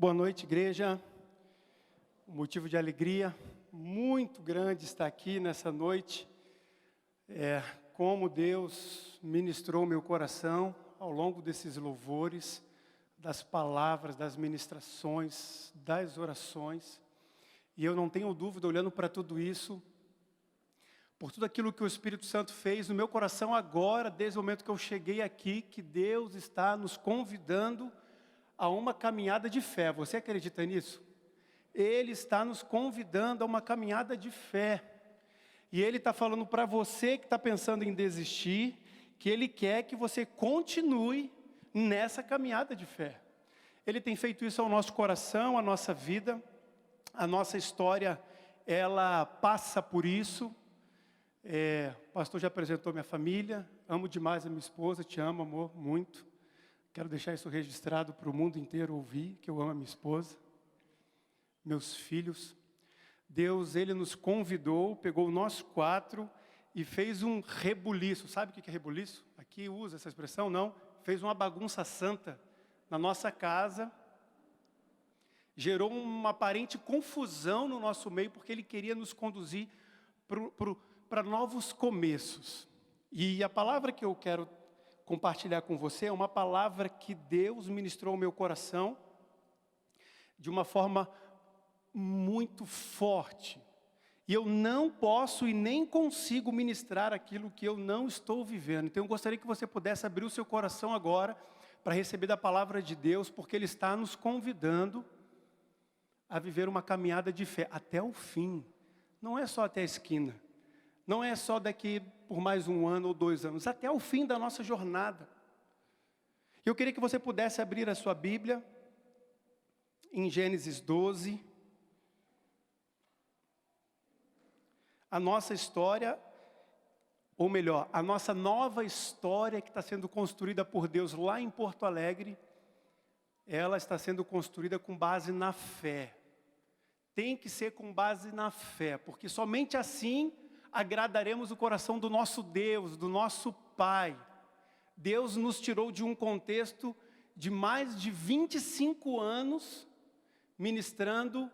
Boa noite, igreja. Um motivo de alegria muito grande estar aqui nessa noite. Como Deus ministrou meu coração ao longo desses louvores, das palavras, das ministrações, das orações. E eu não tenho dúvida, olhando para tudo isso, por tudo aquilo que o Espírito Santo fez no meu coração agora, desde o momento que eu cheguei aqui, que Deus está nos convidando a uma caminhada de fé. Você acredita nisso? Ele está nos convidando a uma caminhada de fé. E Ele está falando para você que está pensando em desistir, que Ele quer que você continue nessa caminhada de fé. Ele tem feito isso ao nosso coração, à nossa vida. A nossa história, ela passa por isso. O pastor já apresentou minha família. Amo demais a minha esposa, te amo, amor, muito. Quero deixar isso registrado para o mundo inteiro ouvir, que eu amo a minha esposa, meus filhos. Deus, Ele nos convidou, pegou nós quatro e fez um rebuliço. Sabe o que é rebuliço? Aqui usa essa expressão, não? Fez uma bagunça santa na nossa casa. Gerou uma aparente confusão no nosso meio, porque Ele queria nos conduzir para novos começos. E a palavra que eu quero compartilhar com você é uma palavra que Deus ministrou ao meu coração de uma forma muito forte. E eu não posso e nem consigo ministrar aquilo que eu não estou vivendo. Então eu gostaria que você pudesse abrir o seu coração agora para receber da palavra de Deus, porque Ele está nos convidando a viver uma caminhada de fé até o fim. Não é só até a esquina. Não é só daqui por mais 1 ano ou 2 anos, até o fim da nossa jornada. Eu queria que você pudesse abrir a sua Bíblia em Gênesis 12. A nossa história, ou melhor, a nossa nova história que está sendo construída por Deus lá em Porto Alegre, ela está sendo construída com base na fé. Tem que ser com base na fé, porque somente assim agradaremos o coração do nosso Deus, do nosso Pai. Deus nos tirou de um contexto de mais de 25 anos ministrando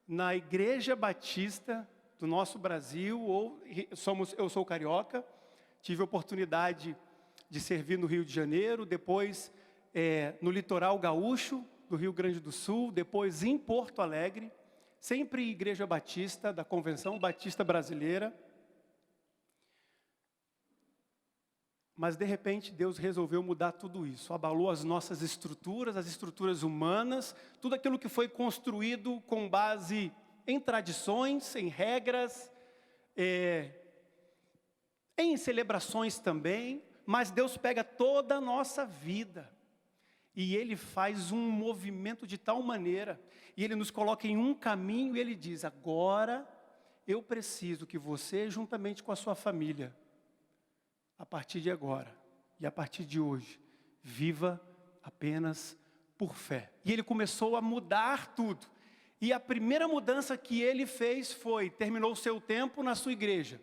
na Igreja Batista do nosso Brasil. Eu sou carioca, tive a oportunidade de servir no Rio de Janeiro, depois no litoral gaúcho do Rio Grande do Sul, depois em Porto Alegre, sempre Igreja Batista, da Convenção Batista Brasileira. Mas de repente Deus resolveu mudar tudo isso, abalou as nossas estruturas, as estruturas humanas, tudo aquilo que foi construído com base em tradições, em regras, em celebrações também, mas Deus pega toda a nossa vida e Ele faz um movimento de tal maneira, e Ele nos coloca em um caminho e Ele diz: agora eu preciso que você, juntamente com a sua família, a partir de agora e a partir de hoje, viva apenas por fé. E Ele começou a mudar tudo. E a primeira mudança que Ele fez foi, terminou o seu tempo na sua igreja.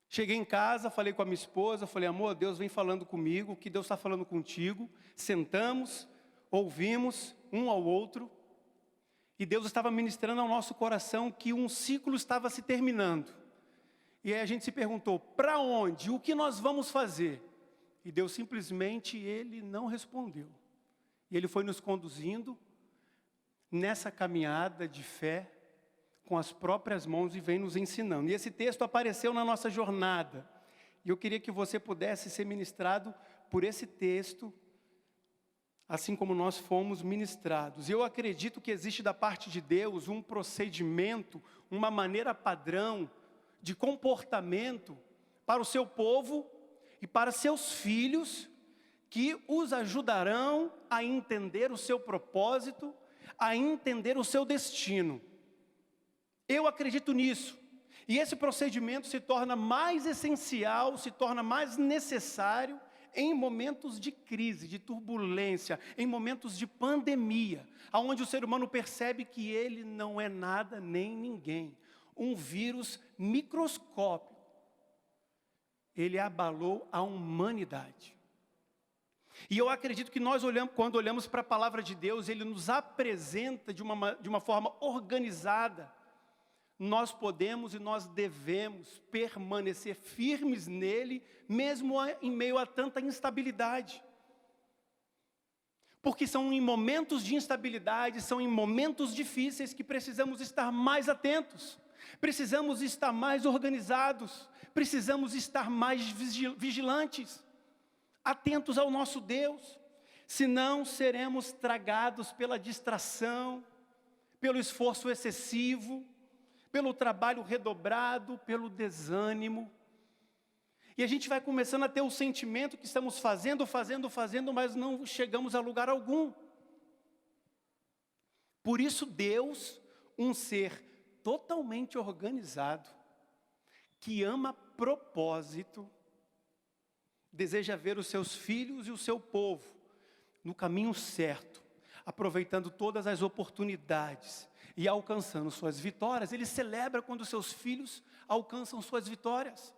Cheguei em casa, falei com a minha esposa, falei: amor, Deus vem falando comigo, o que Deus está falando contigo? Sentamos, ouvimos um ao outro, e Deus estava ministrando ao nosso coração que um ciclo estava se terminando. E aí a gente se perguntou: para onde? O que nós vamos fazer? E Deus simplesmente, Ele não respondeu. E Ele foi nos conduzindo nessa caminhada de fé, com as próprias mãos, e vem nos ensinando. E esse texto apareceu na nossa jornada. E eu queria que você pudesse ser ministrado por esse texto, assim como nós fomos ministrados. E eu acredito que existe da parte de Deus um procedimento, uma maneira padrão de comportamento para o seu povo e para seus filhos, que os ajudarão a entender o seu propósito, a entender o seu destino. Eu acredito nisso. E esse procedimento se torna mais essencial, se torna mais necessário em momentos de crise, de turbulência, em momentos de pandemia, onde o ser humano percebe que ele não é nada nem ninguém. Um vírus microscópico, ele abalou a humanidade. E eu acredito que quando olhamos para a palavra de Deus, Ele nos apresenta de uma forma organizada. Nós podemos e nós devemos permanecer firmes nele, mesmo em meio a tanta instabilidade. Porque são em momentos de instabilidade, são em momentos difíceis que precisamos estar mais atentos, precisamos estar mais organizados, precisamos estar mais vigilantes, atentos ao nosso Deus, senão seremos tragados pela distração, pelo esforço excessivo, pelo trabalho redobrado, pelo desânimo. E a gente vai começando a ter o sentimento que estamos fazendo, mas não chegamos a lugar algum. Por isso Deus, um ser totalmente organizado, que ama propósito, deseja ver os seus filhos e o seu povo no caminho certo, aproveitando todas as oportunidades e alcançando suas vitórias. Ele celebra quando seus filhos alcançam suas vitórias.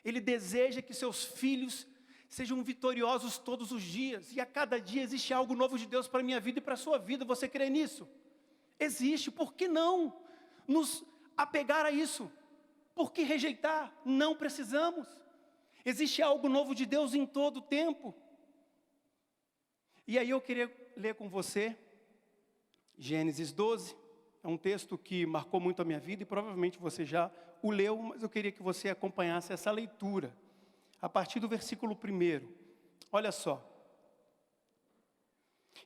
Ele deseja que seus filhos sejam vitoriosos todos os dias. E a cada dia existe algo novo de Deus para a minha vida e para a sua vida. Você crê nisso? Existe. Por que não nos apegar a isso? Por que rejeitar? Não precisamos. Existe algo novo de Deus em todo o tempo. E aí eu queria ler com você Gênesis 12. É um texto que marcou muito a minha vida e provavelmente você já o leu, mas eu queria que você acompanhasse essa leitura. A partir do versículo 1. Olha só.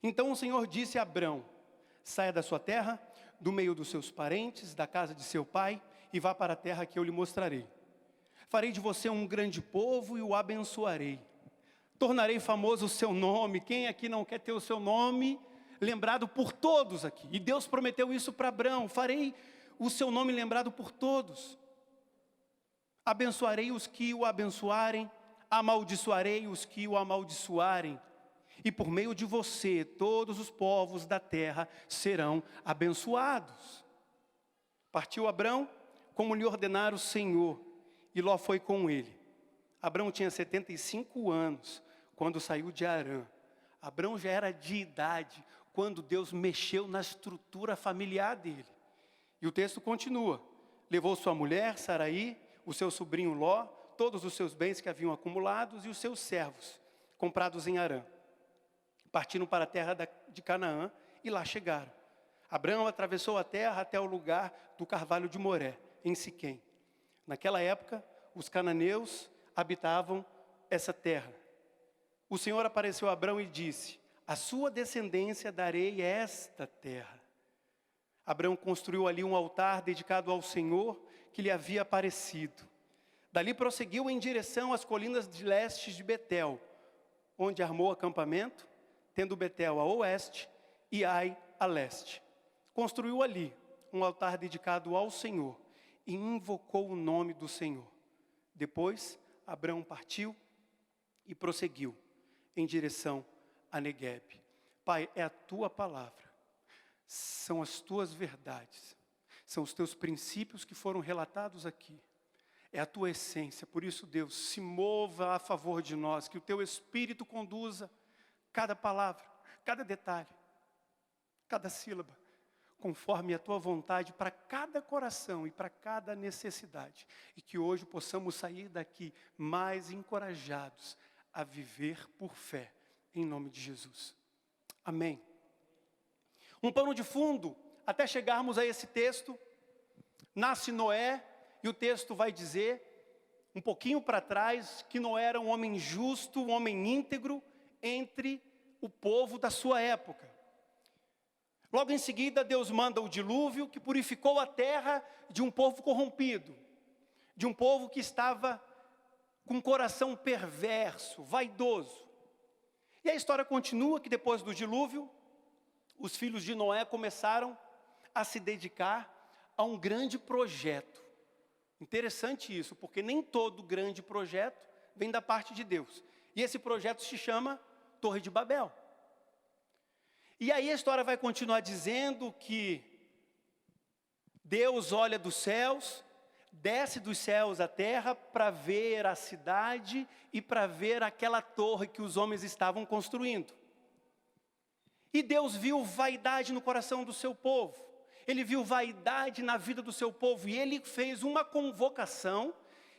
Então o Senhor disse a Abrão: saia da sua terra, do meio dos seus parentes, da casa de seu pai, e vá para a terra que eu lhe mostrarei. Farei de você um grande povo e o abençoarei. Tornarei famoso o seu nome. Quem aqui não quer ter o seu nome lembrado por todos aqui? E Deus prometeu isso para Abrão: farei o seu nome lembrado por todos. Abençoarei os que o abençoarem, amaldiçoarei os que o amaldiçoarem. E por meio de você, todos os povos da terra serão abençoados. Partiu Abrão, como lhe ordenara o Senhor, e Ló foi com ele. Abrão tinha 75 anos, quando saiu de Harã. Abrão já era de idade, quando Deus mexeu na estrutura familiar dele. E o texto continua: levou sua mulher, Saraí, o seu sobrinho Ló, todos os seus bens que haviam acumulados e os seus servos, comprados em Harã. Partiram para a terra de Canaã e lá chegaram. Abrão atravessou a terra até o lugar do carvalho de Moré, em Siquém. Naquela época, os cananeus habitavam essa terra. O Senhor apareceu a Abrão e disse: a sua descendência darei esta terra. Abrão construiu ali um altar dedicado ao Senhor que lhe havia aparecido. Dali prosseguiu em direção às colinas de leste de Betel, onde armou acampamento, tendo Betel a oeste e Ai a leste. Construiu ali um altar dedicado ao Senhor e invocou o nome do Senhor. Depois, Abrão partiu e prosseguiu em direção a Negueb. Pai, é a tua palavra, são as tuas verdades, são os teus princípios que foram relatados aqui. É a tua essência. Por isso, Deus, se mova a favor de nós, que o teu Espírito conduza cada palavra, cada detalhe, cada sílaba, conforme a tua vontade para cada coração e para cada necessidade. E que hoje possamos sair daqui mais encorajados a viver por fé, em nome de Jesus. Amém. Um pano de fundo, até chegarmos a esse texto, nasce Noé, e o texto vai dizer, um pouquinho para trás, que Noé era um homem justo, um homem íntegro, entre o povo da sua época. Logo em seguida, Deus manda o dilúvio, que purificou a terra de um povo corrompido, de um povo que estava com um coração perverso, vaidoso. E a história continua que depois do dilúvio, os filhos de Noé começaram a se dedicar a um grande projeto. Interessante isso, porque nem todo grande projeto vem da parte de Deus. E esse projeto se chama Torre de Babel. E aí a história vai continuar dizendo que Deus olha dos céus, desce dos céus à terra para ver a cidade e para ver aquela torre que os homens estavam construindo. E Deus viu vaidade no coração do seu povo. Ele viu vaidade na vida do seu povo. E Ele fez uma convocação.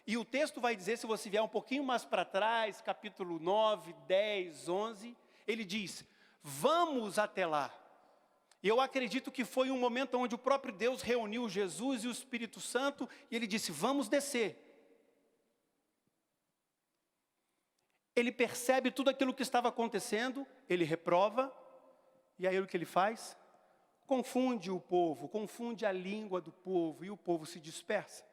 E o texto vai dizer, se você vier um pouquinho mais para trás, capítulo 9, 10, 11, Ele diz, vamos até lá. E eu acredito que foi um momento onde o próprio Deus reuniu Jesus e o Espírito Santo. E Ele disse, vamos descer. Ele percebe tudo aquilo que estava acontecendo. Ele reprova. E aí o que Ele faz? Confunde o povo, confunde a língua do povo. E o povo se dispersa.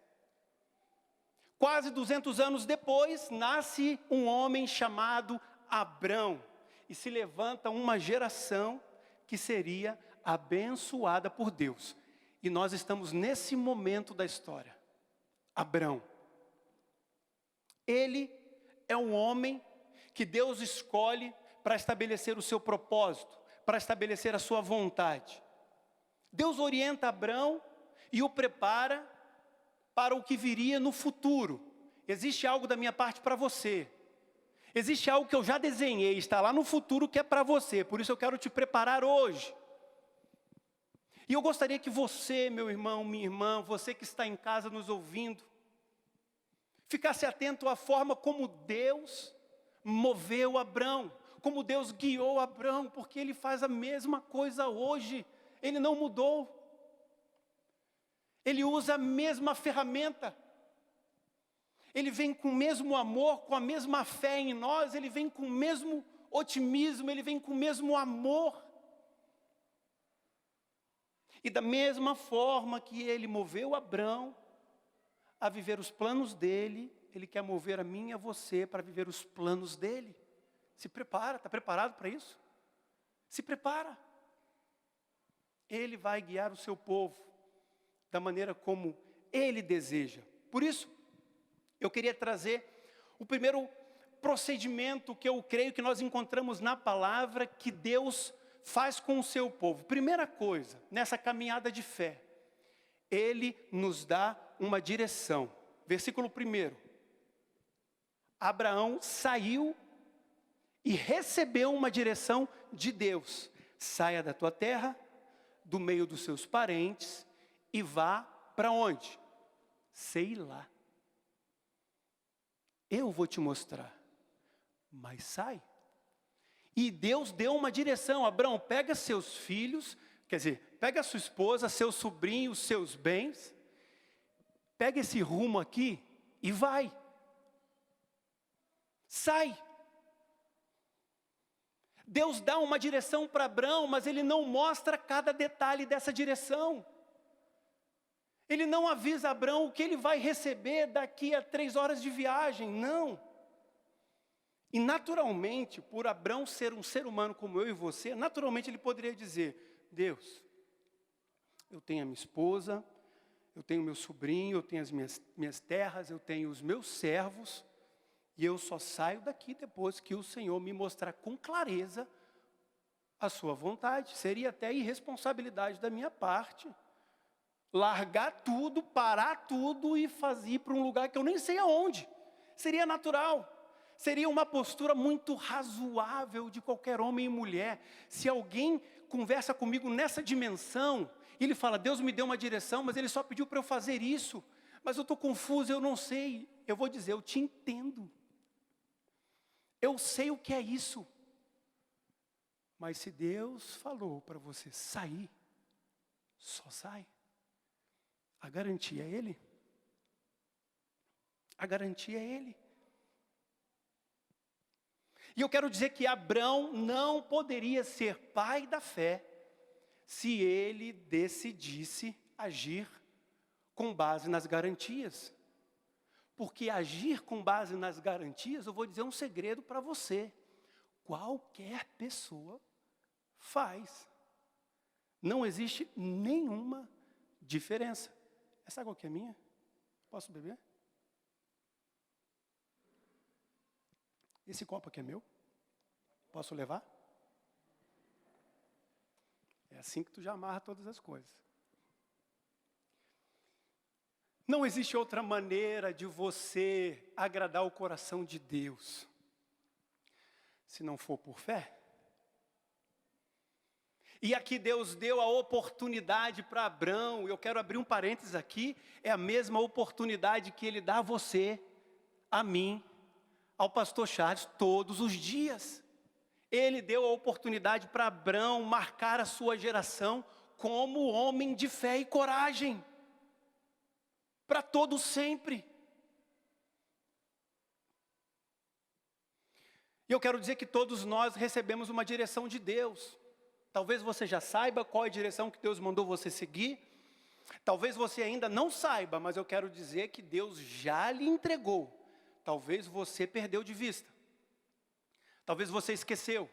Quase 200 anos depois, nasce um homem chamado Abrão. E se levanta uma geração que seria abençoada por Deus. E nós estamos nesse momento da história. Abrão. Ele é um homem que Deus escolhe para estabelecer o seu propósito, para estabelecer a sua vontade. Deus orienta Abrão e o prepara para o que viria no futuro. Existe algo da minha parte para você. Existe algo que eu já desenhei, está lá no futuro que é para você. Por isso eu quero te preparar hoje. E eu gostaria que você, meu irmão, minha irmã, você que está em casa nos ouvindo, ficasse atento à forma como Deus moveu Abrão, como Deus guiou Abrão, porque Ele faz a mesma coisa hoje. Ele não mudou. Ele usa a mesma ferramenta. Ele vem com o mesmo amor, com a mesma fé em nós. Ele vem com o mesmo otimismo, Ele vem com o mesmo amor. E da mesma forma que Ele moveu Abrão a viver os planos dEle, Ele quer mover a mim e a você para viver os planos dEle. Se prepara, está preparado para isso? Se prepara. Ele vai guiar o seu povo da maneira como Ele deseja. Por isso, eu queria trazer o primeiro procedimento que eu creio que nós encontramos na palavra que Deus faz com o seu povo. Primeira coisa, nessa caminhada de fé, Ele nos dá uma direção. Versículo 1. Abraão saiu e recebeu uma direção de Deus. Saia da tua terra, do meio dos seus parentes e vá para onde? Sei lá. Eu vou te mostrar. Mas sai. E Deus deu uma direção. Abraão, pega seus filhos, quer dizer, pega sua esposa, seu sobrinho, seus bens, pega esse rumo aqui e vai. Sai. Deus dá uma direção para Abrão, mas Ele não mostra cada detalhe dessa direção. Ele não avisa Abrão o que ele vai receber daqui a 3 horas de viagem, não. E naturalmente, por Abrão ser um ser humano como eu e você, naturalmente ele poderia dizer, Deus, eu tenho a minha esposa, eu tenho meu sobrinho, eu tenho as minhas terras, eu tenho os meus servos, e eu só saio daqui depois que o Senhor me mostrar com clareza a sua vontade. Seria até irresponsabilidade da minha parte. Largar tudo, parar tudo e ir para um lugar que eu nem sei aonde. Seria natural. Seria uma postura muito razoável de qualquer homem e mulher. Se alguém conversa comigo nessa dimensão, e ele fala, Deus me deu uma direção, mas Ele só pediu para eu fazer isso. Mas eu estou confuso, eu não sei. Eu vou dizer, eu te entendo. Eu sei o que é isso. Mas se Deus falou para você sair, só sai. A garantia é Ele. A garantia é Ele. E eu quero dizer que Abrão não poderia ser pai da fé se ele decidisse agir com base nas garantias. Porque agir com base nas garantias, eu vou dizer um segredo para você. Qualquer pessoa faz. Não existe nenhuma diferença. Essa água aqui é minha? Posso beber? Esse copo aqui é meu? Posso levar? É assim que tu já amarra todas as coisas. Não existe outra maneira de você agradar o coração de Deus, se não for por fé. E aqui Deus deu a oportunidade para Abrão, eu quero abrir um parênteses aqui, é a mesma oportunidade que Ele dá a você, a mim, ao pastor Charles, todos os dias. Ele deu a oportunidade para Abrão marcar a sua geração como homem de fé e coragem, para todo sempre. E eu quero dizer que todos nós recebemos uma direção de Deus. Talvez você já saiba qual é a direção que Deus mandou você seguir. Talvez você ainda não saiba, mas eu quero dizer que Deus já lhe entregou. Talvez você perdeu de vista. Talvez você esqueceu.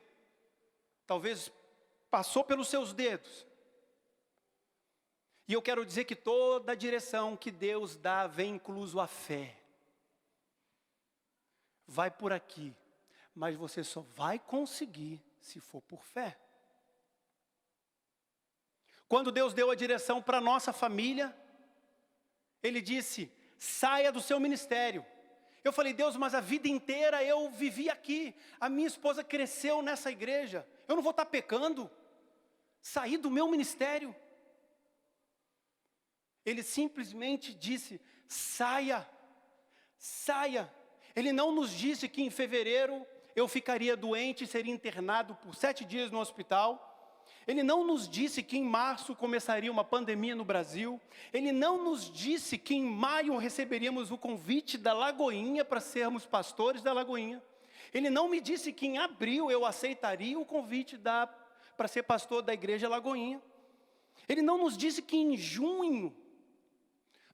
Talvez passou pelos seus dedos. E eu quero dizer que toda a direção que Deus dá vem incluso a fé. Vai por aqui, mas você só vai conseguir se for por fé. Quando Deus deu a direção para a nossa família, Ele disse, saia do seu ministério. Eu falei, Deus, mas a vida inteira eu vivi aqui. A minha esposa cresceu nessa igreja. Eu não vou estar pecando? Sair do meu ministério? Ele simplesmente disse, saia, saia. Ele não nos disse que em fevereiro eu ficaria doente e seria internado por 7 dias no hospital. Ele não nos disse que em março começaria uma pandemia no Brasil. Ele não nos disse que em maio receberíamos o convite da Lagoinha para sermos pastores da Lagoinha. Ele não me disse que em abril eu aceitaria o convite para ser pastor da igreja Lagoinha. Ele não nos disse que em junho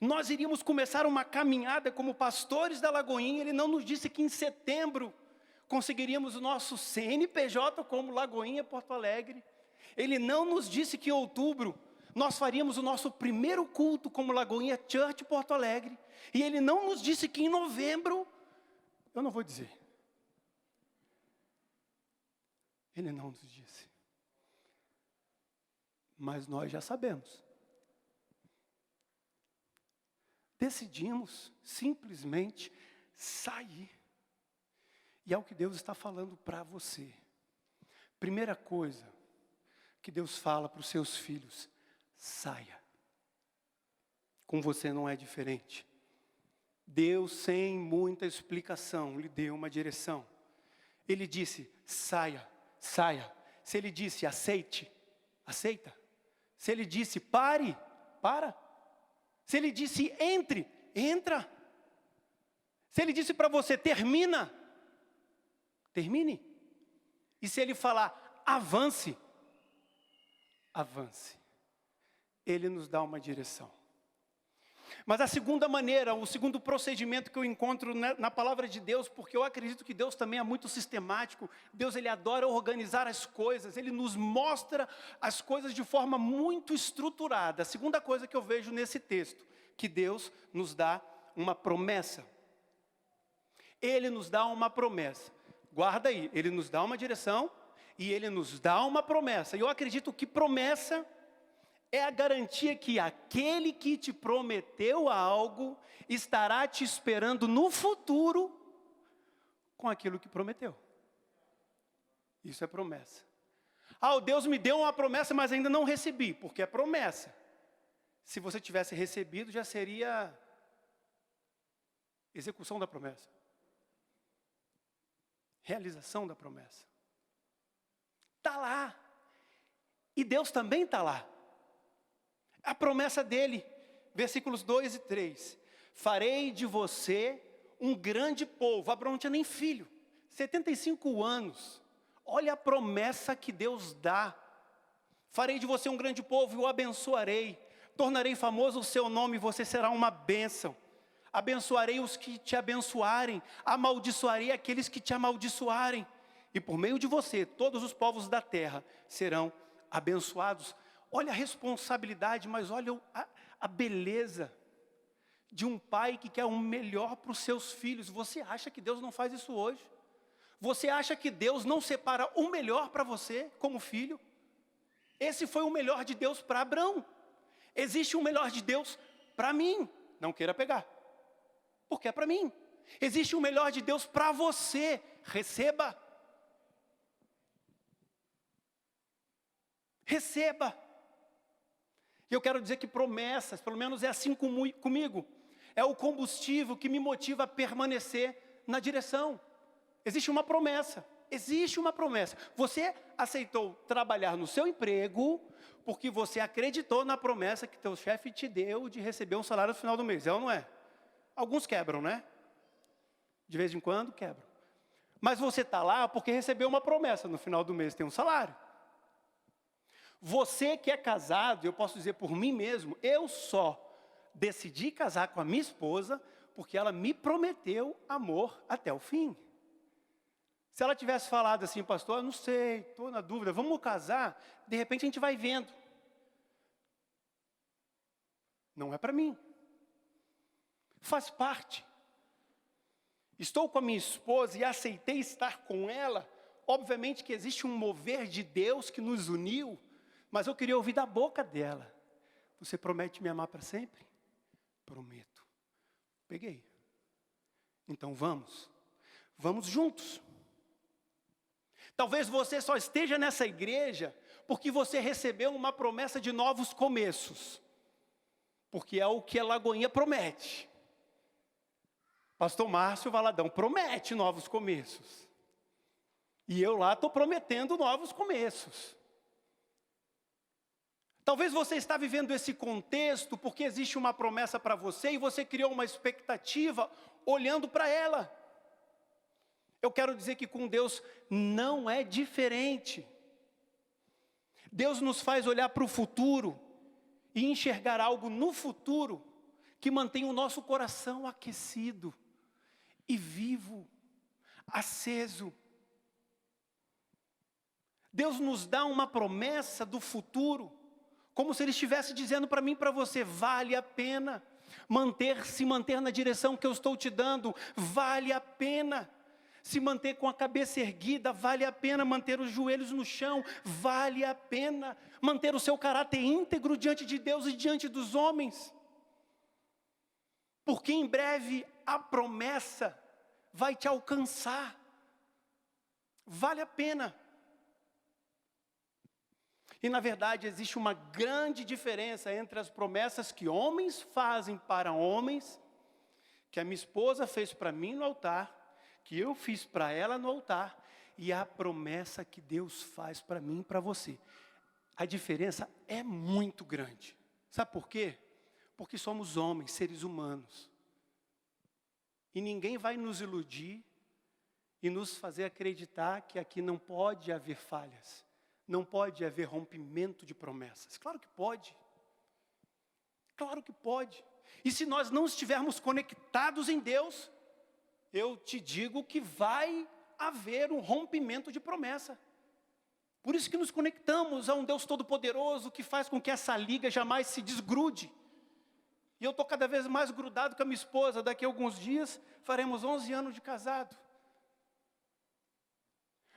nós iríamos começar uma caminhada como pastores da Lagoinha. Ele não nos disse que em setembro conseguiríamos o nosso CNPJ como Lagoinha Porto Alegre. Ele não nos disse que em outubro nós faríamos o nosso primeiro culto como Lagoinha Church Porto Alegre. E Ele não nos disse que em novembro, eu não vou dizer. Ele não nos disse. Mas nós já sabemos. Decidimos simplesmente sair. E é o que Deus está falando para você. Primeira coisa que Deus fala para os seus filhos, saia. Com você não é diferente. Deus, sem muita explicação, lhe deu uma direção. Ele disse, saia, saia. Se Ele disse, aceite, aceita. Se Ele disse, pare, para. Se Ele disse, entre, entra. Se Ele disse para você, termina, termine. E se Ele falar, avance, avance. Ele nos dá uma direção. Mas a segunda maneira, o segundo procedimento que eu encontro na palavra de Deus, porque eu acredito que Deus também é muito sistemático, Deus Ele adora organizar as coisas, Ele nos mostra as coisas de forma muito estruturada. A segunda coisa que eu vejo nesse texto, que Deus nos dá uma promessa. Ele nos dá uma promessa. Guarda aí, Ele nos dá uma direção e Ele nos dá uma promessa. E eu acredito que promessa é a garantia que aquele que te prometeu algo estará te esperando no futuro com aquilo que prometeu. Isso é promessa. Ah, Deus me deu uma promessa, mas ainda não recebi, porque é promessa. Se você tivesse recebido, já seria execução da promessa. Realização da promessa. Está lá. E Deus também está lá. A promessa dele, versículos 2 e 3. Farei de você um grande povo. Abraão não tinha nem filho, 75 anos. Olha a promessa que Deus dá. Farei de você um grande povo e o abençoarei. Tornarei famoso o seu nome e você será uma bênção. Abençoarei os que te abençoarem. Amaldiçoarei aqueles que te amaldiçoarem. E por meio de você, todos os povos da terra serão abençoados. Olha a responsabilidade, mas olha a beleza de um pai que quer o melhor para os seus filhos. Você acha que Deus não faz isso hoje? Você acha que Deus não separa o melhor para você como filho? Esse foi o melhor de Deus para Abraão. Existe o melhor de Deus para mim. não queira pegar, porque é para mim. Existe o melhor de Deus para você, receba. Receba. E eu quero dizer que promessas, pelo menos é assim comigo, é o combustível que me motiva a permanecer na direção. Existe uma promessa. Existe uma promessa. Você aceitou trabalhar no seu emprego porque você acreditou na promessa que teu chefe te deu de receber um salário no final do mês. É ou não é? Alguns quebram, né? De vez em quando quebram. Mas você está lá porque recebeu uma promessa. No final do mês tem um salário. Você que é casado, eu posso dizer por mim mesmo, eu só decidi casar com a minha esposa porque ela me prometeu amor até o fim. Se ela tivesse falado assim, pastor, eu não sei, estou na dúvida, vamos casar, de repente a gente vai vendo. Não é para mim. Faz parte. Estou com a minha esposa e aceitei estar com ela. Obviamente que existe um mover de Deus que nos uniu, mas eu queria ouvir da boca dela. Você promete me amar para sempre? Prometo. Peguei. Então vamos. Vamos juntos. Talvez você só esteja nessa igreja porque você recebeu uma promessa de novos começos. Porque é o que a Lagoinha promete. Pastor Márcio Valadão promete novos começos. E eu lá estou prometendo novos começos. Talvez você está vivendo esse contexto porque existe uma promessa para você e você criou uma expectativa olhando para ela. Eu quero dizer que com Deus não é diferente. Deus nos faz olhar para o futuro e enxergar algo no futuro que mantém o nosso coração aquecido e vivo, aceso. Deus nos dá uma promessa do futuro, como se Ele estivesse dizendo para mim e para você, vale a pena se manter na direção que eu estou te dando, vale a pena. Se manter com a cabeça erguida, vale a pena. Manter os joelhos no chão, vale a pena. Manter o seu caráter íntegro diante de Deus e diante dos homens. Porque em breve a promessa vai te alcançar. Vale a pena. E na verdade existe uma grande diferença entre as promessas que homens fazem para homens, que a minha esposa fez para mim no altar, que eu fiz para ela no altar, e a promessa que Deus faz para mim e para você. A diferença é muito grande. Sabe por quê? Porque somos homens, seres humanos. E ninguém vai nos iludir e nos fazer acreditar que aqui não pode haver falhas. Não pode haver rompimento de promessas. Claro que pode. Claro que pode. E se nós não estivermos conectados em Deus, eu te digo que vai haver um rompimento de promessa. Por isso que nos conectamos a um Deus Todo-Poderoso que faz com que essa liga jamais se desgrude. E eu estou cada vez mais grudado com a minha esposa. Daqui a alguns dias faremos 11 anos de casado.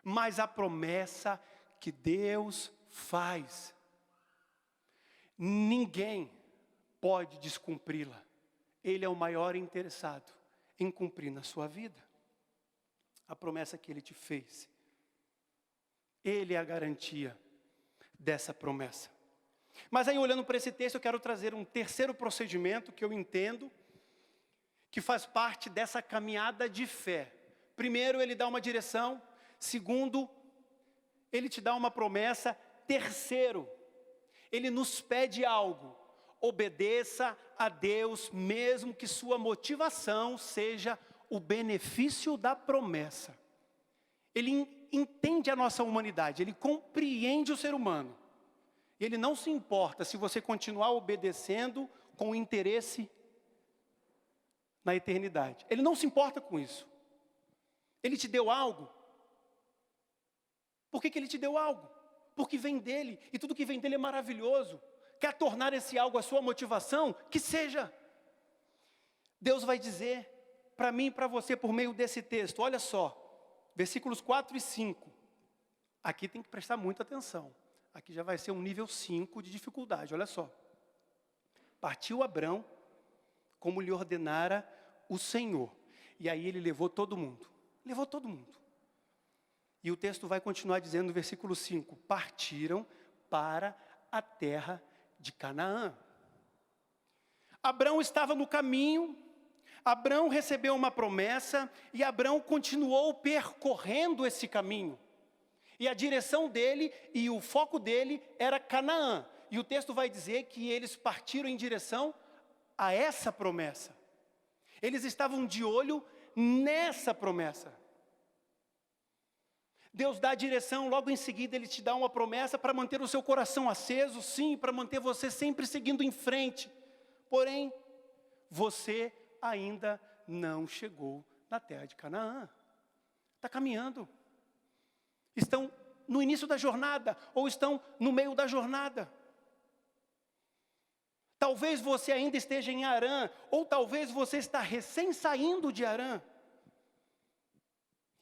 Mas a promessa que Deus faz, ninguém pode descumpri-la. Ele é o maior interessado em cumprir na sua vida a promessa que Ele te fez. Ele é a garantia dessa promessa. Mas aí, olhando para esse texto, eu quero trazer um terceiro procedimento que eu entendo que faz parte dessa caminhada de fé. Primeiro, ele dá uma direção. Segundo, ele te dá uma promessa. Terceiro, ele nos pede algo. Obedeça a Deus, mesmo que sua motivação seja o benefício da promessa. Ele entende a nossa humanidade, ele compreende o ser humano. Ele não se importa se você continuar obedecendo com interesse na eternidade. Ele não se importa com isso. Ele te deu algo. Por que ele te deu algo? Porque vem dele, e tudo que vem dele é maravilhoso. Quer tornar esse algo a sua motivação? Que seja. Deus vai dizer para mim e para você por meio desse texto, olha só, versículos 4 e 5. Aqui tem que prestar muita atenção. Aqui já vai ser um nível 5 de dificuldade, olha só. Partiu Abrão como lhe ordenara o Senhor. E aí ele levou todo mundo. Levou todo mundo. E o texto vai continuar dizendo no versículo 5, partiram para a terra de Canaã. Abrão estava no caminho, Abrão recebeu uma promessa e Abrão continuou percorrendo esse caminho. E a direção dele e o foco dele era Canaã. E o texto vai dizer que eles partiram em direção a essa promessa. Eles estavam de olho nessa promessa. Deus dá a direção, logo em seguida Ele te dá uma promessa para manter o seu coração aceso, sim, para manter você sempre seguindo em frente. Porém, você ainda não chegou na terra de Canaã. Está caminhando. Estão no início da jornada, ou estão no meio da jornada. Talvez você ainda esteja em Harã, ou talvez você está recém saindo de Harã.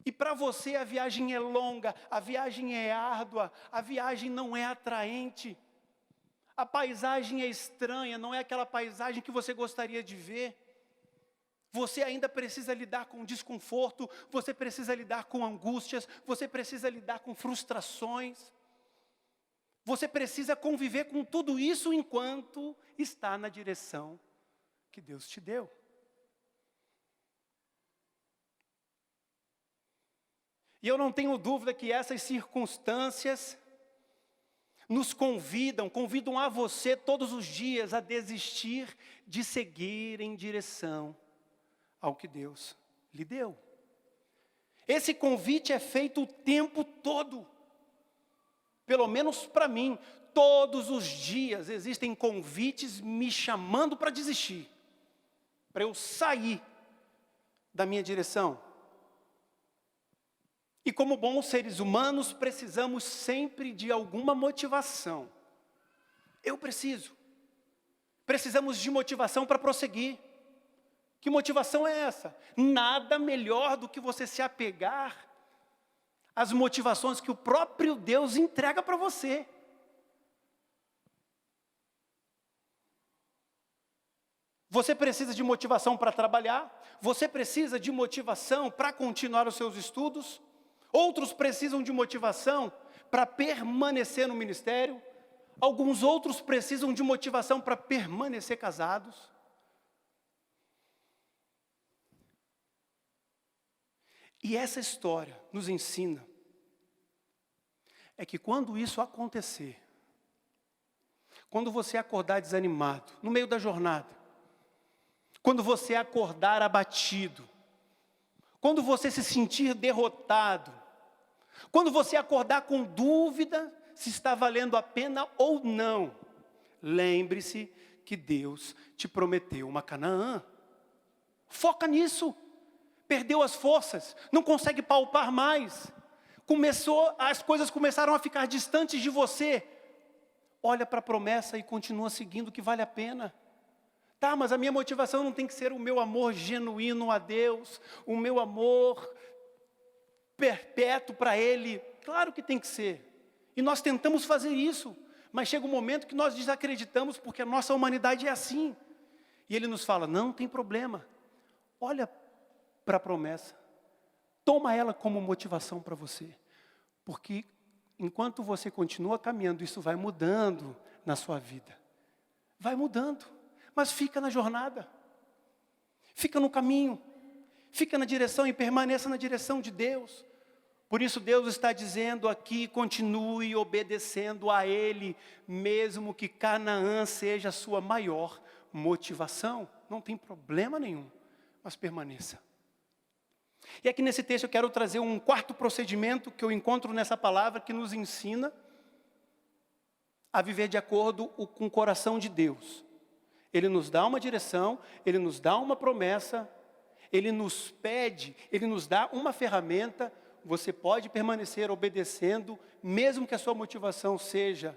E para você a viagem é longa, a viagem é árdua, a viagem não é atraente. A paisagem é estranha, não é aquela paisagem que você gostaria de ver. Você ainda precisa lidar com desconforto, você precisa lidar com angústias, você precisa lidar com frustrações. Você precisa conviver com tudo isso enquanto está na direção que Deus te deu. E eu não tenho dúvida que essas circunstâncias nos convidam a você todos os dias a desistir de seguir em direção ao que Deus lhe deu. Esse convite é feito o tempo todo. Pelo menos para mim, todos os dias existem convites me chamando para desistir, para eu sair da minha direção. E como bons seres humanos, precisamos sempre de alguma motivação. Eu preciso. Precisamos de motivação para prosseguir. Que motivação é essa? Nada melhor do que você se apegar às motivações que o próprio Deus entrega para você. Você precisa de motivação para trabalhar, você precisa de motivação para continuar os seus estudos, outros precisam de motivação para permanecer no ministério, alguns outros precisam de motivação para permanecer casados. E essa história nos ensina é que quando isso acontecer, quando você acordar desanimado, no meio da jornada, quando você acordar abatido, quando você se sentir derrotado, quando você acordar com dúvida se está valendo a pena ou não, lembre-se que Deus te prometeu uma Canaã. Foca nisso. Perdeu as forças, não consegue palpar mais. As coisas começaram a ficar distantes de você. Olha para a promessa e continua seguindo, que vale a pena. Tá, mas a minha motivação não tem que ser o meu amor genuíno a Deus, o meu amor perpétuo para Ele. Claro que tem que ser. E nós tentamos fazer isso, mas chega um momento que nós desacreditamos porque a nossa humanidade é assim. E Ele nos fala, não tem problema. Olha para a promessa. Toma ela como motivação para você. Porque enquanto você continua caminhando, isso vai mudando na sua vida. Vai mudando. Mas fica na jornada. Fica no caminho. Fica na direção e permaneça na direção de Deus. Por isso Deus está dizendo aqui, continue obedecendo a Ele, mesmo que Canaã seja a sua maior motivação. Não tem problema nenhum, mas permaneça. E aqui nesse texto eu quero trazer um quarto procedimento que eu encontro nessa palavra que nos ensina a viver de acordo com o coração de Deus. Ele nos dá uma direção, Ele nos dá uma promessa, Ele nos pede, Ele nos dá uma ferramenta. Você pode permanecer obedecendo, mesmo que a sua motivação seja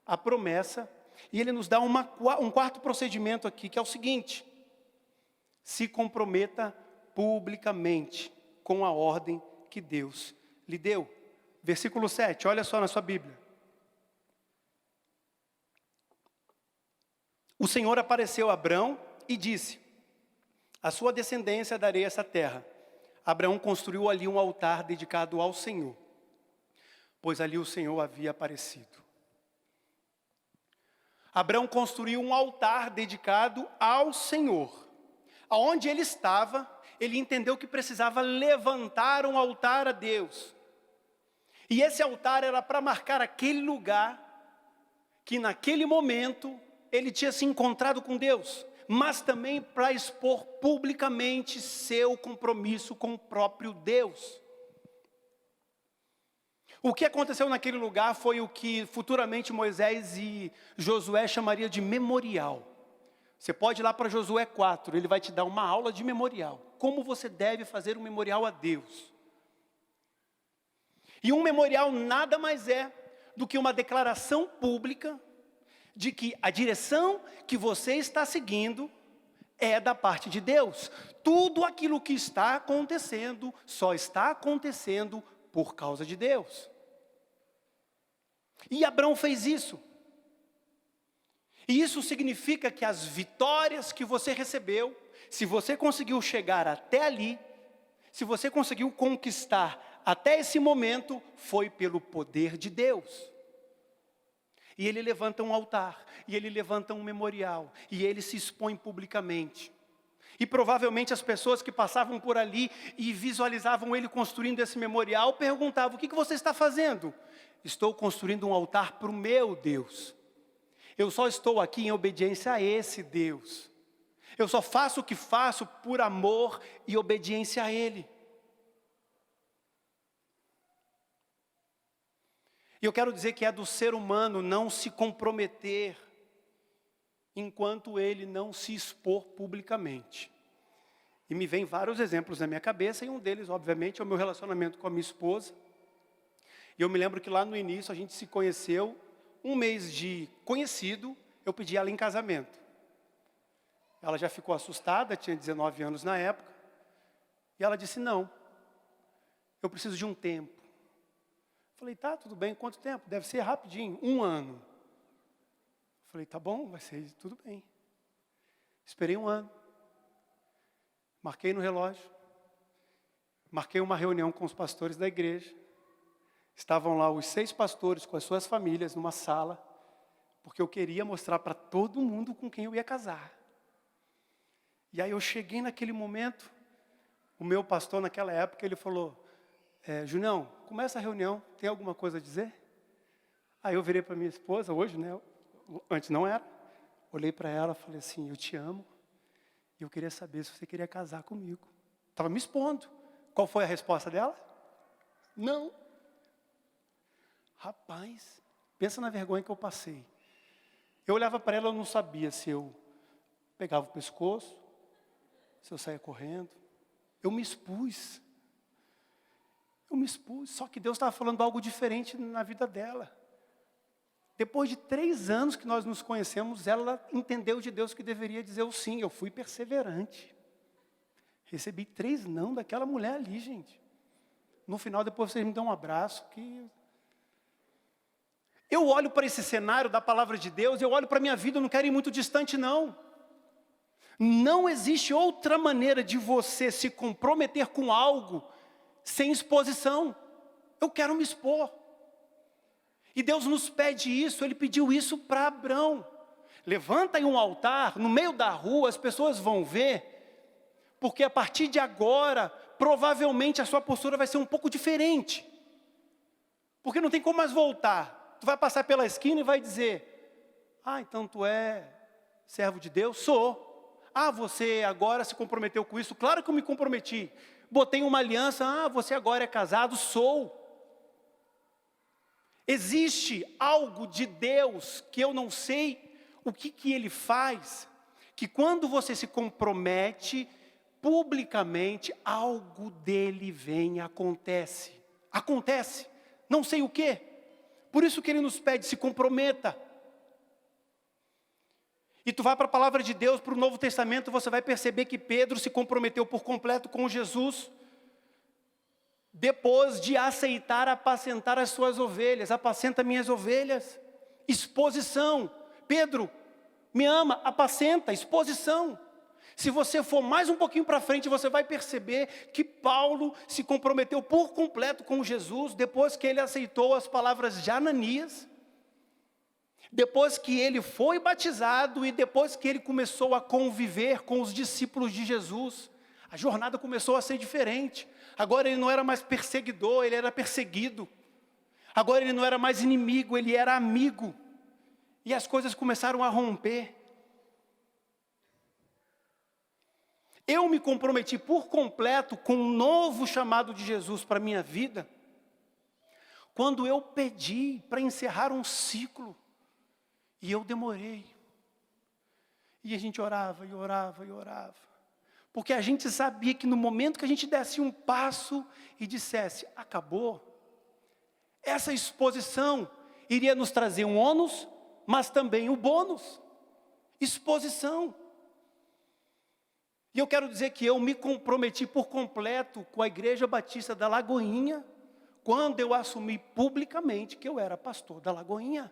a promessa. E Ele nos dá um quarto procedimento aqui, que é o seguinte: se comprometa publicamente com a ordem que Deus lhe deu. Versículo 7, olha só na sua Bíblia. O Senhor apareceu a Abrão e disse: a sua descendência darei essa terra. Abraão construiu ali um altar dedicado ao Senhor, pois ali o Senhor havia aparecido. Abraão construiu um altar dedicado ao Senhor. Aonde ele estava, ele entendeu que precisava levantar um altar a Deus. E esse altar era para marcar aquele lugar que naquele momento ele tinha se encontrado com Deus, mas também para expor publicamente seu compromisso com o próprio Deus. O que aconteceu naquele lugar foi o que futuramente Moisés e Josué chamariam de memorial. Você pode ir lá para Josué 4, ele vai te dar uma aula de memorial. Como você deve fazer um memorial a Deus. E um memorial nada mais é do que uma declaração pública de que a direção que você está seguindo é da parte de Deus. Tudo aquilo que está acontecendo, só está acontecendo por causa de Deus. E Abraão fez isso. E isso significa que as vitórias que você recebeu, se você conseguiu chegar até ali, se você conseguiu conquistar até esse momento, foi pelo poder de Deus. E ele levanta um altar, e ele levanta um memorial, e ele se expõe publicamente. E provavelmente as pessoas que passavam por ali e visualizavam ele construindo esse memorial, perguntavam: o que você está fazendo? Estou construindo um altar para o meu Deus. Eu só estou aqui em obediência a esse Deus. Eu só faço o que faço por amor e obediência a Ele. E eu quero dizer que é do ser humano não se comprometer enquanto ele não se expor publicamente. E me vem vários exemplos na minha cabeça, e um deles, obviamente, é o meu relacionamento com a minha esposa. E eu me lembro que lá no início a gente se conheceu, um mês de conhecido, eu pedi ela em casamento. Ela já ficou assustada, tinha 19 anos na época, e ela disse: não, eu preciso de um tempo. Falei: tá, tudo bem, quanto tempo? Deve ser rapidinho, 1 ano. Falei: tá bom, vai ser tudo bem. Esperei 1 ano. Marquei no relógio. Marquei uma reunião com os pastores da igreja. Estavam lá os 6 pastores com as suas famílias numa sala, porque eu queria mostrar para todo mundo com quem eu ia casar. E aí eu cheguei naquele momento, o meu pastor naquela época, ele falou: Junião, começa a reunião, tem alguma coisa a dizer? Aí eu virei para minha esposa, hoje, né? Antes não era. Olhei para ela, falei assim: eu te amo, e eu queria saber se você queria casar comigo. Estava me expondo. Qual foi a resposta dela? Não. Rapaz, pensa na vergonha que eu passei. Eu olhava para ela, eu não sabia se eu pegava o pescoço, se eu saía correndo. Eu me expus. Só que Deus estava falando algo diferente na vida dela. Depois de 3 anos que nós nos conhecemos, ela entendeu de Deus que deveria dizer o sim. Eu fui perseverante. Recebi 3 não daquela mulher ali, gente. No final, depois vocês me dão um abraço. Eu olho para esse cenário da palavra de Deus, eu olho para a minha vida, eu não quero ir muito distante, não. Não existe outra maneira de você se comprometer com algo sem exposição. Eu quero me expor. E Deus nos pede isso, Ele pediu isso para Abrão. Levanta aí um altar, no meio da rua, as pessoas vão ver, porque a partir de agora, provavelmente a sua postura vai ser um pouco diferente. Porque não tem como mais voltar. Tu vai passar pela esquina e vai dizer: ah, então tu é servo de Deus? Sou. Ah, você agora se comprometeu com isso? Claro que eu me comprometi. Botei uma aliança. Ah, você agora é casado? Sou. Existe algo de Deus que eu não sei o que Ele faz, que quando você se compromete publicamente, algo dele vem e acontece. Acontece. Não sei o quê. Por isso que Ele nos pede: se comprometa. E tu vai para a palavra de Deus, para o Novo Testamento, você vai perceber que Pedro se comprometeu por completo com Jesus, depois de aceitar apacentar as suas ovelhas. Apacenta minhas ovelhas. Exposição. Pedro, me ama, apacenta, exposição. Se você for mais um pouquinho para frente, você vai perceber que Paulo se comprometeu por completo com Jesus, depois que ele aceitou as palavras de Ananias, depois que ele foi batizado e depois que ele começou a conviver com os discípulos de Jesus. A jornada começou a ser diferente. Agora ele não era mais perseguidor, ele era perseguido. Agora ele não era mais inimigo, ele era amigo. E as coisas começaram a romper. Eu me comprometi por completo com um novo chamado de Jesus para a minha vida, quando eu pedi para encerrar um ciclo, e eu demorei. E a gente orava, e orava, e orava. Porque a gente sabia que no momento que a gente desse um passo e dissesse, acabou, essa exposição iria nos trazer um ônus, mas também o bônus. Exposição. E eu quero dizer que eu me comprometi por completo com a Igreja Batista da Lagoinha, quando eu assumi publicamente que eu era pastor da Lagoinha.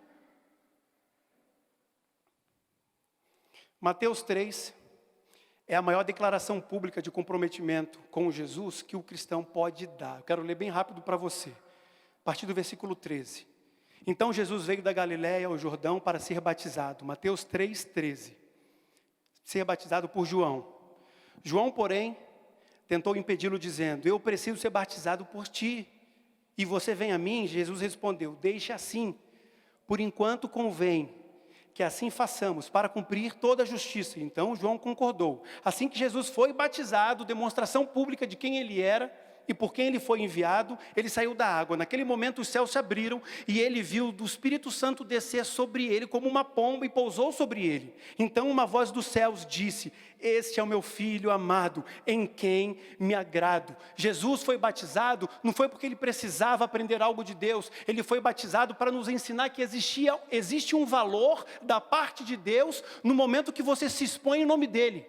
Mateus 3 é a maior declaração pública de comprometimento com Jesus que o cristão pode dar. Eu quero ler bem rápido para você, a partir do versículo 13. Então Jesus veio da Galiléia ao Jordão para ser batizado. Mateus 3:13. Ser batizado por João. João, porém, tentou impedi-lo, dizendo, eu preciso ser batizado por ti, e você vem a mim? Jesus respondeu, deixe assim, por enquanto convém que assim façamos, para cumprir toda a justiça. Então João concordou. Assim que Jesus foi batizado, demonstração pública de quem ele era, e por quem ele foi enviado, ele saiu da água. Naquele momento os céus se abriram, e ele viu do Espírito Santo descer sobre ele como uma pomba e pousou sobre ele. Então uma voz dos céus disse, este é o meu filho amado, em quem me agrado. Jesus foi batizado, não foi porque ele precisava aprender algo de Deus, ele foi batizado para nos ensinar que existe um valor da parte de Deus, no momento que você se expõe em nome dele.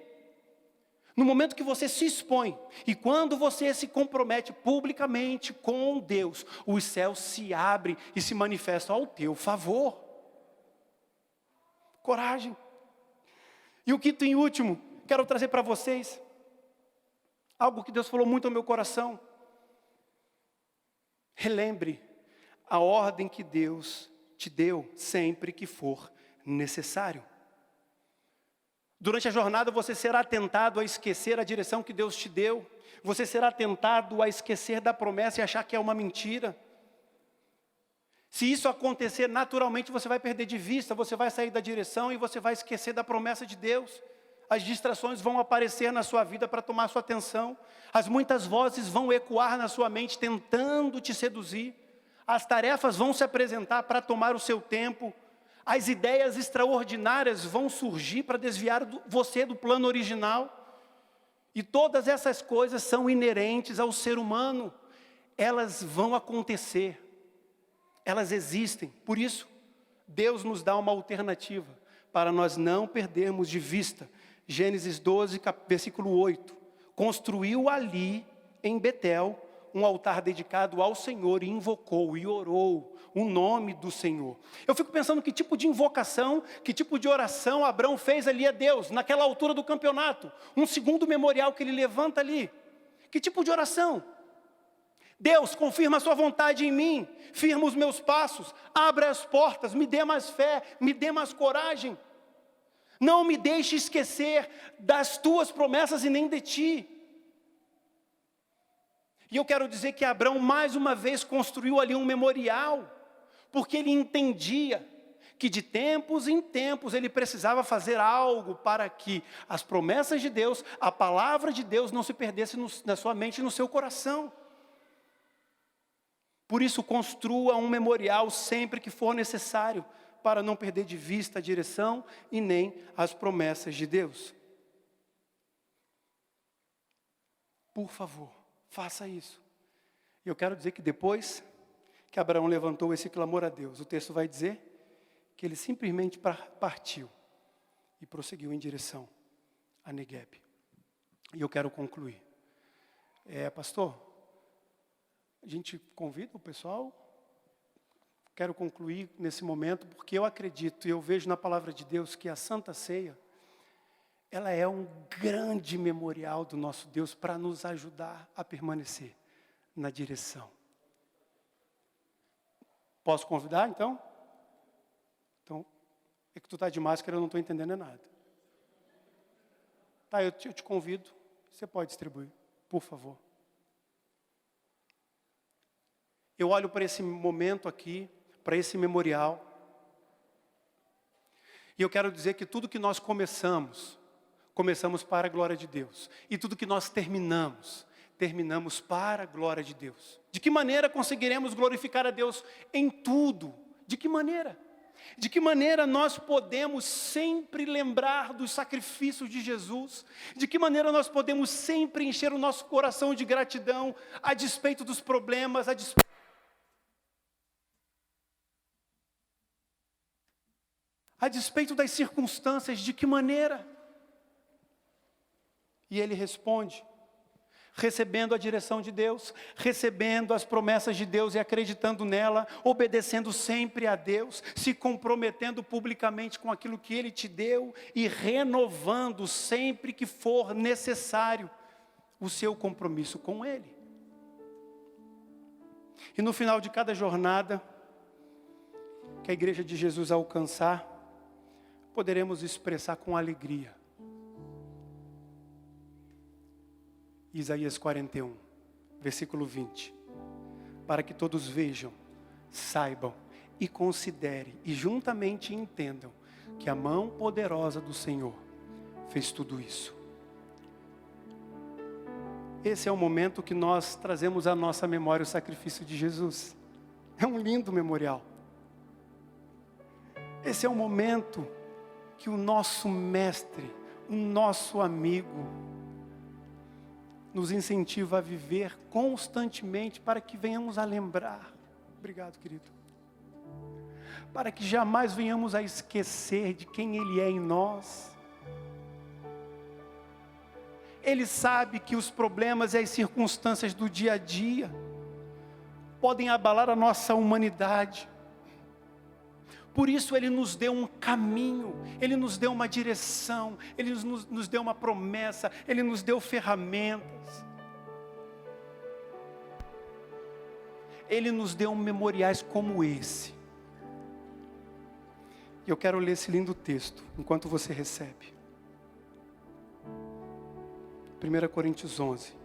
No momento que você se expõe, e quando você se compromete publicamente com Deus, os céus se abrem e se manifestam ao teu favor. Coragem. E o quinto e último, quero trazer para vocês, algo que Deus falou muito ao meu coração. Relembre a ordem que Deus te deu sempre que for necessário. Durante a jornada você será tentado a esquecer a direção que Deus te deu. Você será tentado a esquecer da promessa e achar que é uma mentira. Se isso acontecer naturalmente, você vai perder de vista, você vai sair da direção e você vai esquecer da promessa de Deus. As distrações vão aparecer na sua vida para tomar sua atenção. As muitas vozes vão ecoar na sua mente tentando te seduzir. As tarefas vão se apresentar para tomar o seu tempo. As ideias extraordinárias vão surgir para desviar você do plano original. E todas essas coisas são inerentes ao ser humano. Elas vão acontecer. Elas existem. Por isso, Deus nos dá uma alternativa para nós não perdermos de vista. Gênesis 12, versículo 8. Construiu ali, em Betel, um altar dedicado ao Senhor e invocou e orou o nome do Senhor. Eu fico pensando que tipo de invocação, que tipo de oração Abraão fez ali a Deus, naquela altura do campeonato. Um segundo memorial que ele levanta ali. Que tipo de oração? Deus, confirma a sua vontade em mim, firma os meus passos, abre as portas, me dê mais fé, me dê mais coragem. Não me deixe esquecer das tuas promessas e nem de ti. E eu quero dizer que Abraão mais uma vez construiu ali um memorial, porque ele entendia que de tempos em tempos ele precisava fazer algo para que as promessas de Deus, a palavra de Deus não se perdesse na sua mente e no seu coração. Por isso construa um memorial sempre que for necessário, para não perder de vista a direção e nem as promessas de Deus. Por favor, faça isso. E eu quero dizer que depois que Abraão levantou esse clamor a Deus, o texto vai dizer que ele simplesmente partiu e prosseguiu em direção a Negueb. E eu quero concluir. Pastor, a gente convida o pessoal. Quero concluir nesse momento, porque eu acredito e eu vejo na palavra de Deus que a Santa Ceia ela é um grande memorial do nosso Deus para nos ajudar a permanecer na direção. Posso convidar, então? Então, é que tu está de máscara, eu não estou entendendo nada. Tá, eu te convido, você pode distribuir, por favor. Eu olho para esse momento aqui, para esse memorial, e eu quero dizer que tudo que nós começamos para a glória de Deus. E tudo que nós terminamos para a glória de Deus. De que maneira conseguiremos glorificar a Deus em tudo? De que maneira? De que maneira nós podemos sempre lembrar dos sacrifícios de Jesus? De que maneira nós podemos sempre encher o nosso coração de gratidão, a despeito dos problemas, a despeito das circunstâncias? De que maneira? E ele responde, recebendo a direção de Deus, recebendo as promessas de Deus e acreditando nela, obedecendo sempre a Deus, se comprometendo publicamente com aquilo que Ele te deu e renovando sempre que for necessário o seu compromisso com Ele. E no final de cada jornada que a Igreja de Jesus alcançar, poderemos expressar com alegria. Isaías 41, versículo 20. Para que todos vejam, saibam e considerem e juntamente entendam que a mão poderosa do Senhor fez tudo isso. Esse é o momento que nós trazemos à nossa memória o sacrifício de Jesus. É um lindo memorial. Esse é o momento que o nosso mestre, o nosso amigo, nos incentiva a viver constantemente para que venhamos a lembrar. Obrigado, querido. Para que jamais venhamos a esquecer de quem Ele é em nós. Ele sabe que os problemas e as circunstâncias do dia a dia podem abalar a nossa humanidade. Por isso Ele nos deu um caminho, Ele nos deu uma direção, Ele nos deu uma promessa, Ele nos deu ferramentas. Ele nos deu memoriais como esse. E eu quero ler esse lindo texto, enquanto você recebe. 1 Coríntios 11.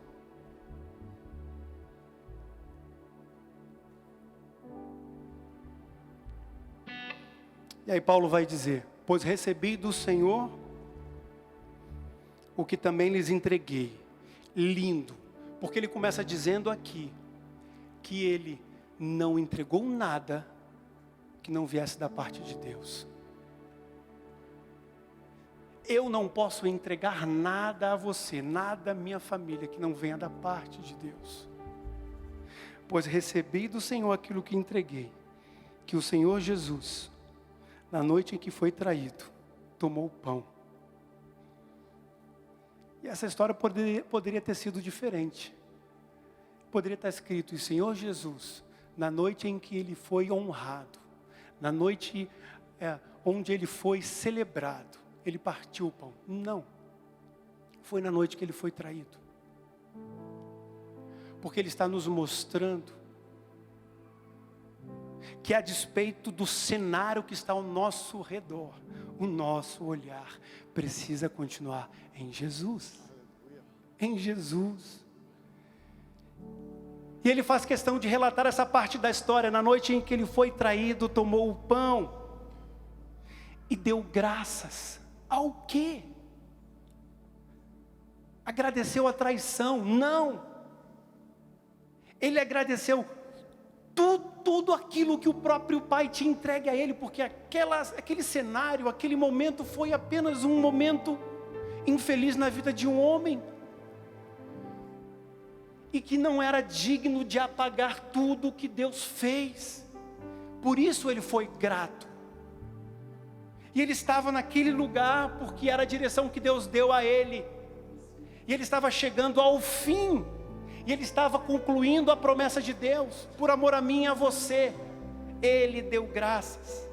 E aí Paulo vai dizer, pois recebi do Senhor o que também lhes entreguei. Lindo, porque ele começa dizendo aqui, que ele não entregou nada que não viesse da parte de Deus. Eu não posso entregar nada a você, nada à minha família que não venha da parte de Deus. Pois recebi do Senhor aquilo que entreguei, que o Senhor Jesus, na noite em que foi traído, tomou o pão. E essa história poderia ter sido diferente. Poderia estar escrito, o Senhor Jesus, na noite em que Ele foi honrado, na noite onde Ele foi celebrado, Ele partiu o pão. Não. Foi na noite que Ele foi traído. Porque Ele está nos mostrando que a despeito do cenário que está ao nosso redor, o nosso olhar precisa continuar em Jesus. Em Jesus. E ele faz questão de relatar essa parte da história. Na noite em que ele foi traído, tomou o pão e deu graças. Ao quê? Agradeceu a traição? Não. Ele agradeceu tudo aquilo que o próprio Pai tinha entregue a ele, porque aquele cenário, aquele momento foi apenas um momento infeliz na vida de um homem, e que não era digno de apagar tudo o que Deus fez. Por isso ele foi grato. E ele estava naquele lugar porque era a direção que Deus deu a ele. E ele estava chegando ao fim. E ele estava concluindo a promessa de Deus, por amor a mim e a você. Ele deu graças.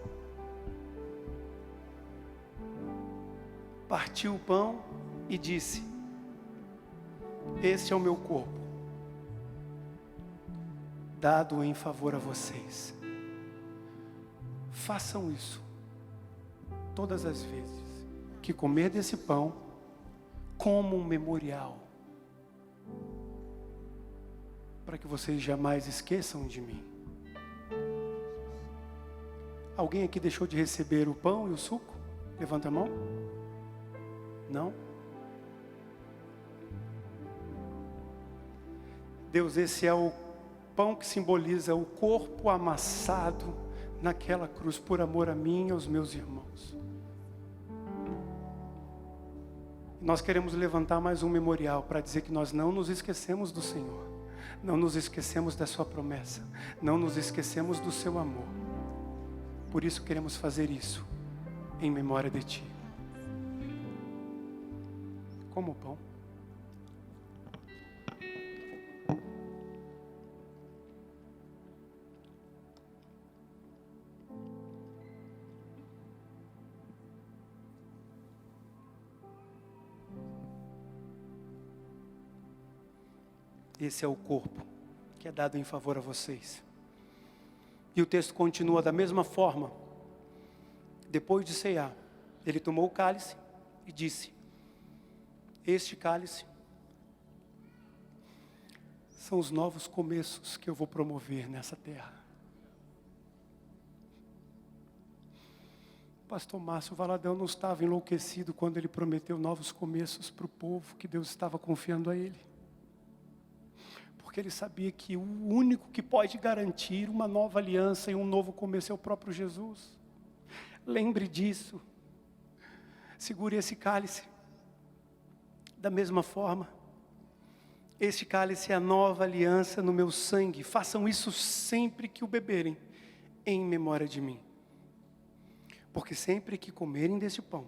partiu o pão e disse: este é o meu corpo, dado em favor a vocês. Façam isso todas as vezes que comer desse pão, como um memorial, para que vocês jamais esqueçam de mim. Alguém aqui deixou de receber o pão e o suco? Levanta a mão. Não? Deus, esse é o pão que simboliza o corpo amassado naquela cruz por amor a mim e aos meus irmãos. Nós queremos levantar mais um memorial para dizer que nós não nos esquecemos do Senhor, não nos esquecemos da sua promessa, não nos esquecemos do seu amor. Por isso queremos fazer isso em memória de Ti. Como o pão. Esse é o corpo que é dado em favor a vocês. E o texto continua da mesma forma. Depois de ceiar, ele tomou o cálice e disse: este cálice são os novos começos que eu vou promover nessa terra. Pastor Márcio Valadão não estava enlouquecido quando ele prometeu novos começos para o povo que Deus estava confiando a ele. Porque ele sabia que o único que pode garantir uma nova aliança e um novo começo é o próprio Jesus. Lembre disso. Segure esse cálice. Da mesma forma, este cálice é a nova aliança no meu sangue. Façam isso sempre que o beberem, em memória de mim. Porque sempre que comerem deste pão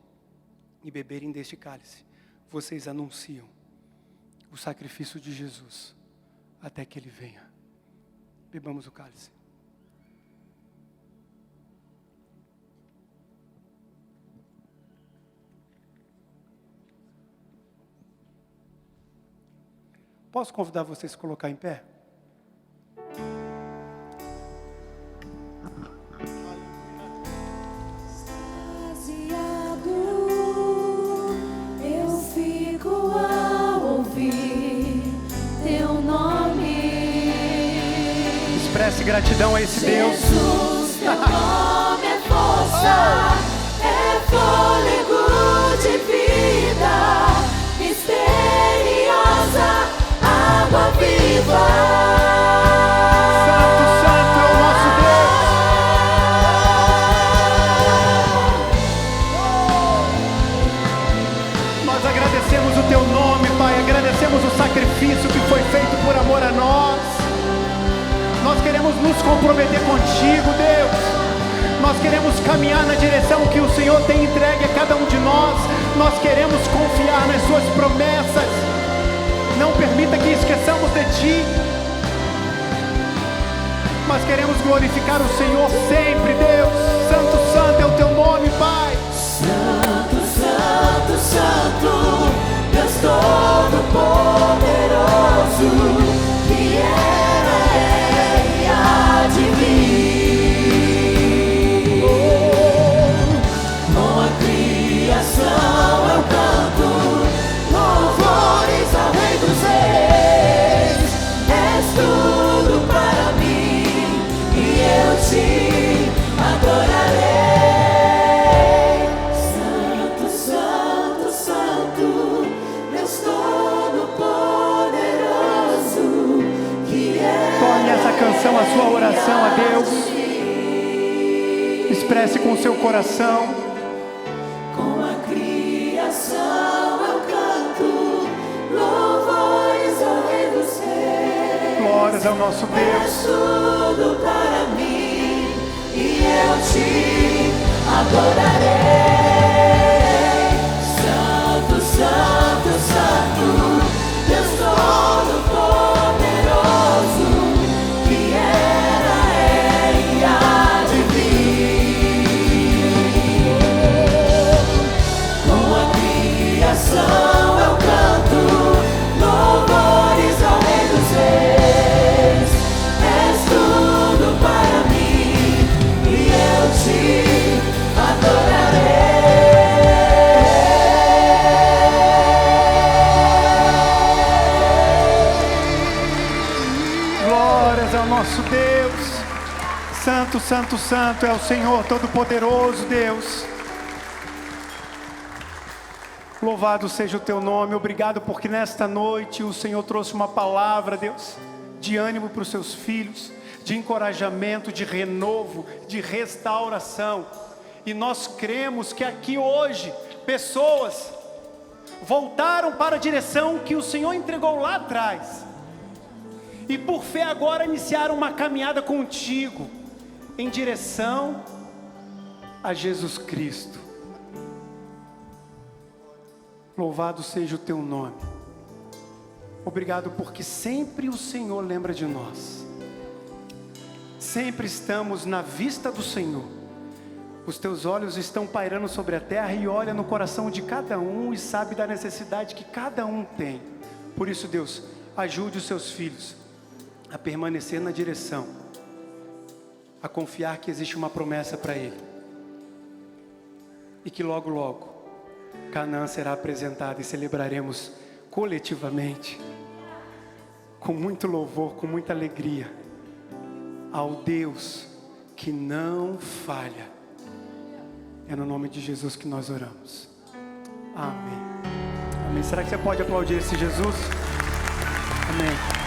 e beberem deste cálice, vocês anunciam o sacrifício de Jesus até que Ele venha. Bebamos o cálice. Posso convidar vocês a se colocar em pé? Eu fico ao ouvir teu nome. Expresse gratidão a esse Deus. Jesus, teu nome é força, é fôlego de vida, misteriosa água viva. Santo, santo é o nosso Deus. Nós agradecemos o teu nome, Pai. Agradecemos o sacrifício que foi feito por amor a nós. Nós queremos nos comprometer contigo, Deus. Nós queremos caminhar na direção que o Senhor tem entregue a cada um de nós. Nós queremos confiar nas suas promessas. Não permita que esqueçamos de Ti. Mas queremos glorificar o Senhor sempre, Deus. Santo, santo é o teu nome, Pai. Santo, santo, santo, Deus Todo-Poderoso, que era, é e há de vir. Com a criação eu canto louvores ao Rei dos Reis. És tudo para mim e eu te adorarei. Santo, santo, santo, Deus Todo-Poderoso, que é. Torne essa canção a sua oração a Deus. Expresse com o seu coração. Com a criação eu canto louvores ao Rei dos Reis. Glórias ao nosso És Deus. tudo para mim e eu te adorarei. Santo, santo, santo, Deus Todo-Poderoso, que era, é e há de vir. Com a criação santo, santo é o Senhor Todo-Poderoso, Deus. Louvado seja o teu nome. Obrigado porque nesta noite o Senhor trouxe uma palavra, Deus, de ânimo para os seus filhos, de encorajamento, de renovo, de restauração. E nós cremos que aqui hoje pessoas voltaram para a direção que o Senhor entregou lá atrás, e por fé agora iniciaram uma caminhada contigo, em direção a Jesus Cristo. Louvado seja o teu nome. Obrigado porque sempre o Senhor lembra de nós. Sempre estamos na vista do Senhor. Os teus olhos estão pairando sobre a terra e olha no coração de cada um e sabe da necessidade que cada um tem. Por isso, Deus, ajude os seus filhos a permanecer na direção, a confiar que existe uma promessa para ele, e que logo, logo, Canaã será apresentada e celebraremos coletivamente, com muito louvor, com muita alegria, ao Deus que não falha. É no nome de Jesus que nós oramos. Amém. Amém. Será que você pode aplaudir esse Jesus? Amém.